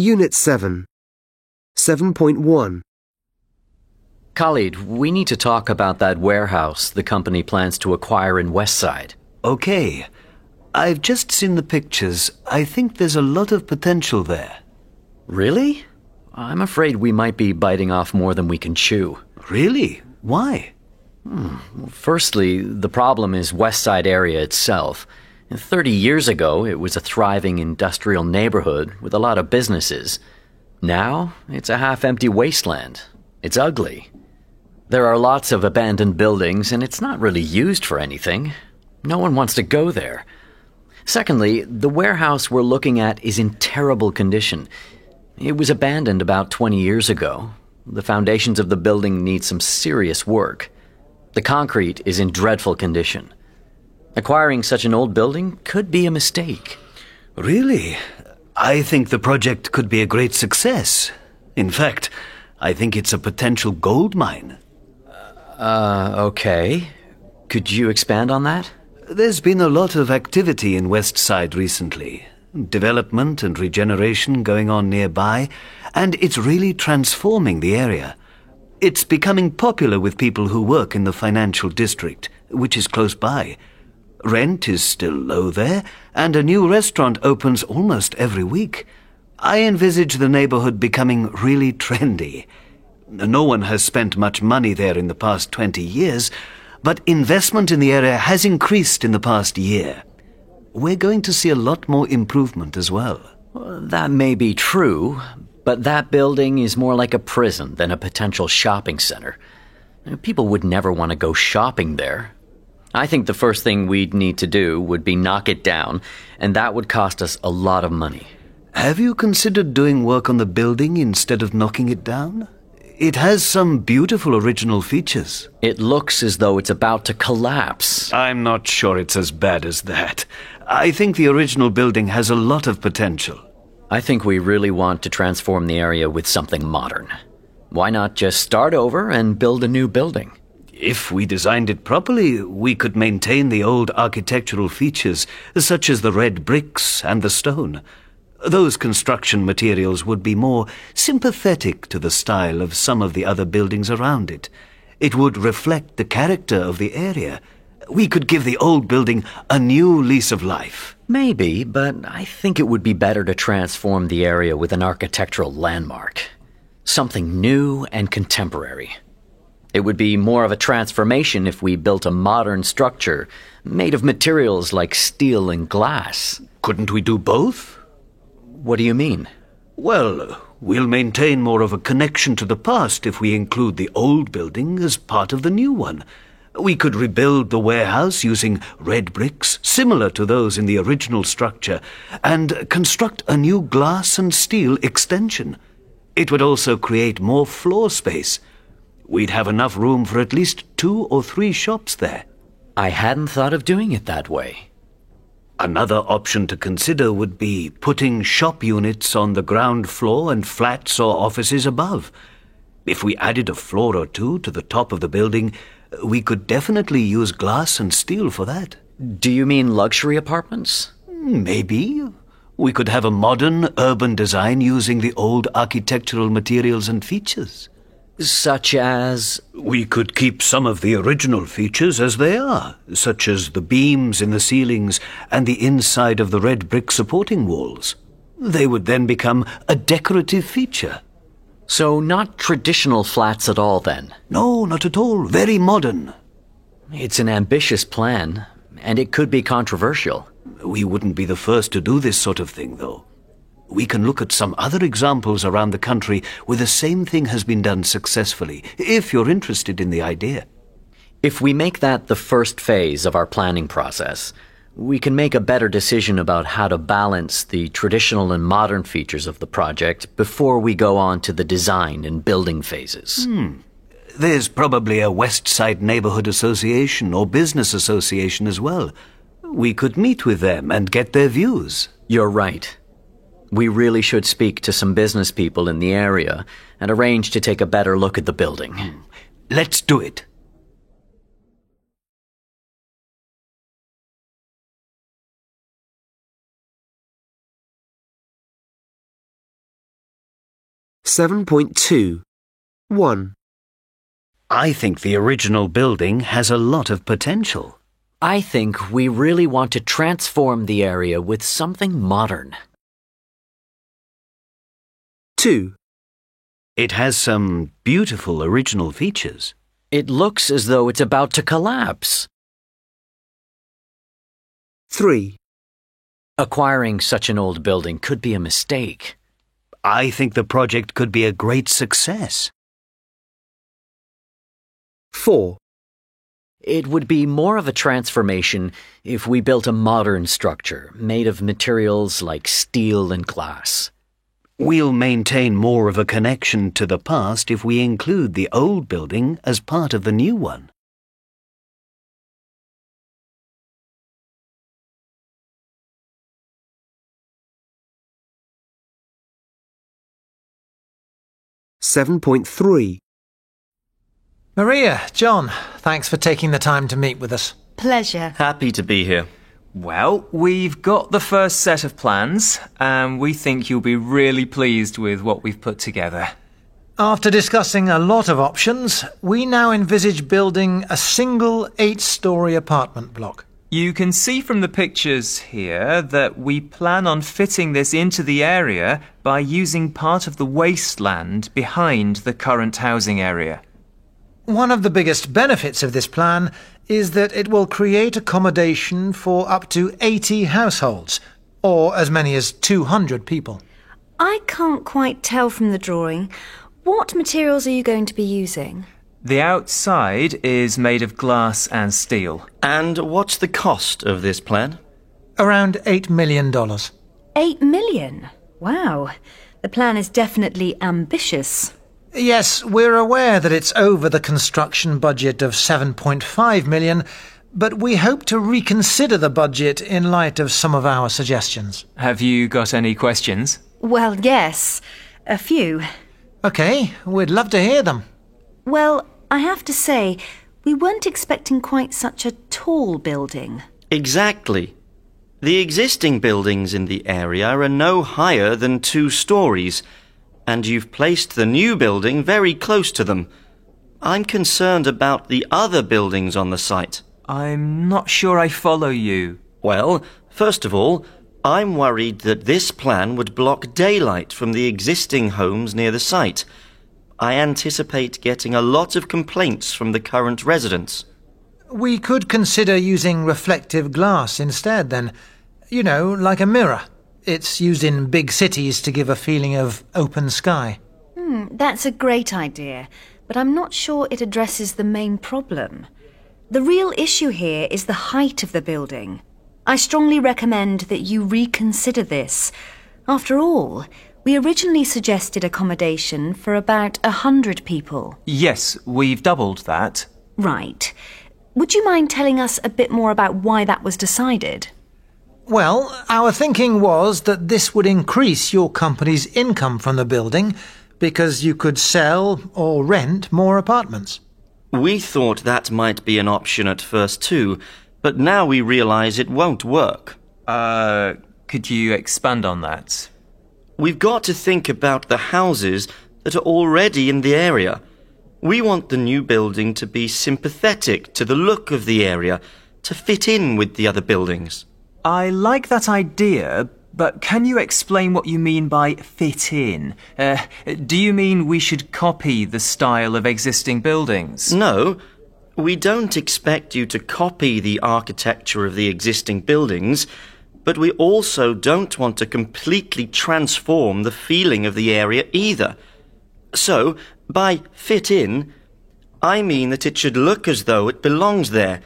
Unit 7. 7.1. Khalid, we need to talk about that warehouse the company plans to acquire in Westside. Okay. I've just seen the pictures. I think there's a lot of potential there. Really? I'm afraid we might be biting off more than we can chew. Really? Why? Firstly, the problem is Westside area itself. 30 years ago, it was a thriving industrial neighborhood with a lot of businesses. Now, it's a half-empty wasteland. It's ugly. There are lots of abandoned buildings, and it's not really used for anything. No one wants to go there. Secondly, the warehouse we're looking at is in terrible condition. It was abandoned about 20 years ago. The foundations of the building need some serious work. The concrete is in dreadful condition. Acquiring such an old building could be a mistake. Really? I think the project could be a great success. In fact, I think it's a potential gold mine. Okay. Could you expand on that? There's been a lot of activity in Westside recently. Development and regeneration going on nearby, and it's really transforming the area. It's becoming popular with people who work in the financial district, which is close by. Rent is still low there, and a new restaurant opens almost every week. I envisage the neighborhood becoming really trendy. No one has spent much money there in the past 20 years, but investment in the area has increased in the past year. We're going to see a lot more improvement as well. That may be true, but that building is more like a prison than a potential shopping center. People would never want to go shopping there. I think the first thing we'd need to do would be knock it down, and that would cost us a lot of money. Have you considered doing work on the building instead of knocking it down? It has some beautiful original features. It looks as though it's about to collapse. I'm not sure it's as bad as that. I think the original building has a lot of potential. I think we really want to transform the area with something modern. Why not just start over and build a new building? If we designed it properly, we could maintain the old architectural features, such as the red bricks and the stone. Those construction materials would be more sympathetic to the style of some of the other buildings around it. It would reflect the character of the area. We could give the old building a new lease of life. Maybe, but I think it would be better to transform the area with an architectural landmark. Something new and contemporary. It would be more of a transformation if we built a modern structure made of materials like steel and glass. Couldn't we do both? What do you mean? Well, we'll maintain more of a connection to the past if we include the old building as part of the new one. We could rebuild the warehouse using red bricks, similar to those in the original structure, and construct a new glass and steel extension. It would also create more floor space. We'd have enough room for at least 2 or 3 shops there. I hadn't thought of doing it that way. Another option to consider would be putting shop units on the ground floor and flats or offices above. If we added a floor or 2 to the top of the building, we could definitely use glass and steel for that. Do you mean luxury apartments? Maybe. We could have a modern urban design using the old architectural materials and features. Such as? We could keep some of the original features as they are, such as the beams in the ceilings and the inside of the red brick supporting walls. They would then become a decorative feature. So not traditional flats at all, then? No, not at all. Very modern. It's an ambitious plan, and it could be controversial. We wouldn't be the first to do this sort of thing, though. We can look at some other examples around the country where the same thing has been done successfully, if you're interested in the idea. If we make that the first phase of our planning process, we can make a better decision about how to balance the traditional and modern features of the project before we go on to the design and building phases. There's probably a Westside Neighborhood Association or Business Association as well. We could meet with them and get their views. You're right. We really should speak to some business people in the area and arrange to take a better look at the building. Let's do it. 7.2. 1. I think the original building has a lot of potential. I think we really want to transform the area with something modern. 2. It has some beautiful original features. It looks as though it's about to collapse. 3. Acquiring such an old building could be a mistake. I think the project could be a great success. 4. It would be more of a transformation if we built a modern structure made of materials like steel and glass. We'll maintain more of a connection to the past if we include the old building as part of the new one. Seven point 3. Maria, John, thanks for taking the time to meet with us. Pleasure. Happy to be here. Well, we've got the first set of plans, and we think you'll be really pleased with what we've put together. After discussing a lot of options, we now envisage building a single 8-storey apartment block. You can see from the pictures here that we plan on fitting this into the area by using part of the wasteland behind the current housing area. One of the biggest benefits of this plan is that it will create accommodation for up to 80 households, or as many as 200 people. I can't quite tell from the drawing. What materials are you going to be using? The outside is made of glass and steel. And what's the cost of this plan? Around $8 million. $8 million? Wow. The plan is definitely ambitious. Yes, we're aware that it's over the construction budget of $7.5 million, but we hope to reconsider the budget in light of some of our suggestions. Have you got any questions? Well, yes. A few. OK, we'd love to hear them. Well, I have to say, we weren't expecting quite such a tall building. Exactly. The existing buildings in the area are no higher than 2 stories, and you've placed the new building very close to them. I'm concerned about the other buildings on the site. I'm not sure I follow you. Well, first of all, I'm worried that this plan would block daylight from the existing homes near the site. I anticipate getting a lot of complaints from the current residents. We could consider using reflective glass instead then. You know, like a mirror. It's used in big cities to give a feeling of open sky. That's a great idea, but I'm not sure it addresses the main problem. The real issue here is the height of the building. I strongly recommend that you reconsider this. After all, we originally suggested accommodation for about 100 people. Yes, we've doubled that. Right. Would you mind telling us a bit more about why that was decided? Well, our thinking was that this would increase your company's income from the building because you could sell or rent more apartments. We thought that might be an option at first too, but now we realise it won't work. Could you expand on that? We've got to think about the houses that are already in the area. We want the new building to be sympathetic to the look of the area, to fit in with the other buildings. I like that idea, but can you explain what you mean by fit in? Do you mean we should copy the style of existing buildings? No, we don't expect you to copy the architecture of the existing buildings, but we also don't want to completely transform the feeling of the area either. So, by fit in, I mean that it should look as though it belongs there.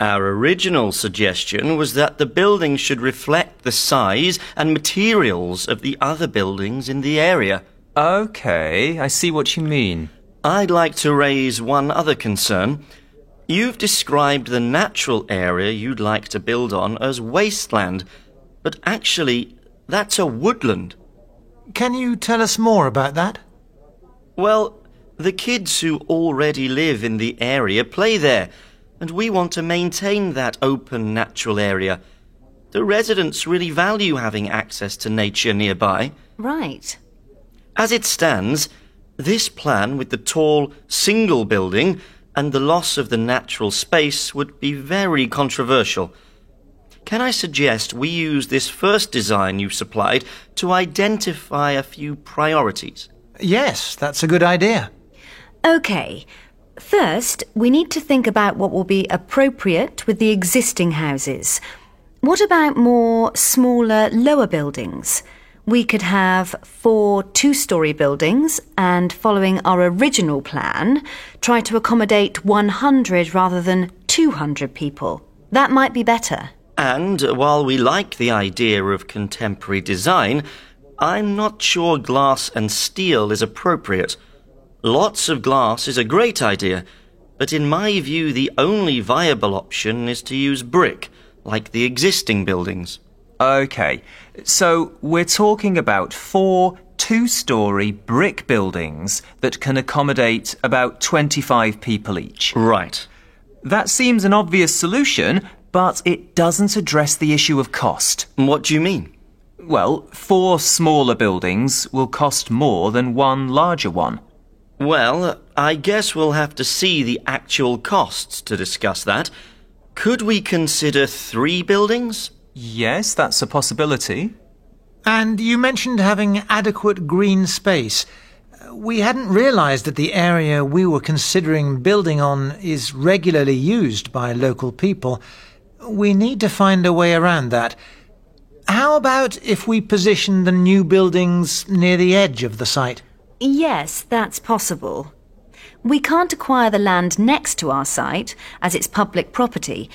Our original suggestion was that the building should reflect the size and materials of the other buildings in the area. Okay, I see what you mean. I'd like to raise one other concern. You've described the natural area you'd like to build on as wasteland, but actually, that's a woodland. Can you tell us more about that? Well, the kids who already live in the area play there, and we want to maintain that open natural area. The residents really value having access to nature nearby. Right. As it stands, this plan with the tall single building and the loss of the natural space would be very controversial. Can I suggest we use this first design you supplied to identify a few priorities? Yes, that's a good idea. OK. First, we need to think about what will be appropriate with the existing houses. What about more smaller, lower buildings? We could have 4 two-storey buildings and, following our original plan, try to accommodate 100 rather than 200 people. That might be better. And while we like the idea of contemporary design, I'm not sure glass and steel is appropriate. Lots of glass is a great idea, but in my view the only viable option is to use brick, like the existing buildings. OK, so we're talking about 4 two-storey brick buildings that can accommodate about 25 people each. Right. That seems an obvious solution, but it doesn't address the issue of cost. What do you mean? Well, 4 smaller buildings will cost more than 1 larger one. Well, I guess we'll have to see the actual costs to discuss that. Could we consider 3 buildings? Yes, that's a possibility. And you mentioned having adequate green space. We hadn't realised that the area we were considering building on is regularly used by local people. We need to find a way around that. How about if we position the new buildings near the edge of the site? Yes, that's possible. We can't acquire the land next to our site, as it's public property,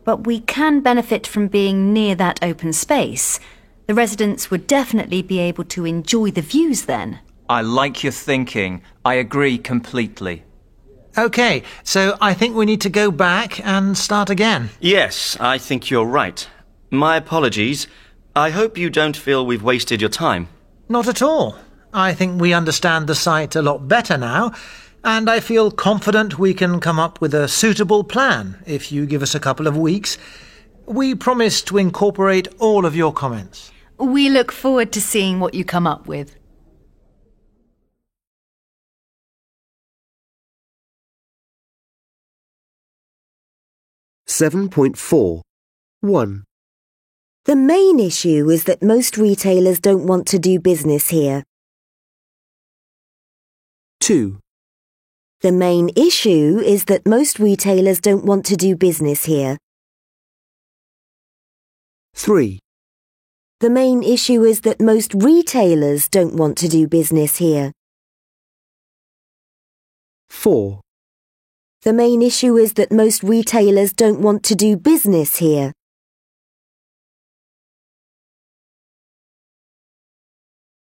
but we can benefit from being near that open space. The residents would definitely be able to enjoy the views then. I like your thinking. I agree completely. OK, so I think we need to go back and start again. Yes, I think you're right. My apologies. I hope you don't feel we've wasted your time. Not at all. I think we understand the site a lot better now, and I feel confident we can come up with a suitable plan if you give us a couple of weeks. We promise to incorporate all of your comments. We look forward to seeing what you come up with. (7.4) 1, The main issue is that most retailers don't want to do business here. 2, The main issue is that most retailers don't want to do business here. 3, The main issue is that most retailers don't want to do business here. 4, The main issue is that most retailers don't want to do business here.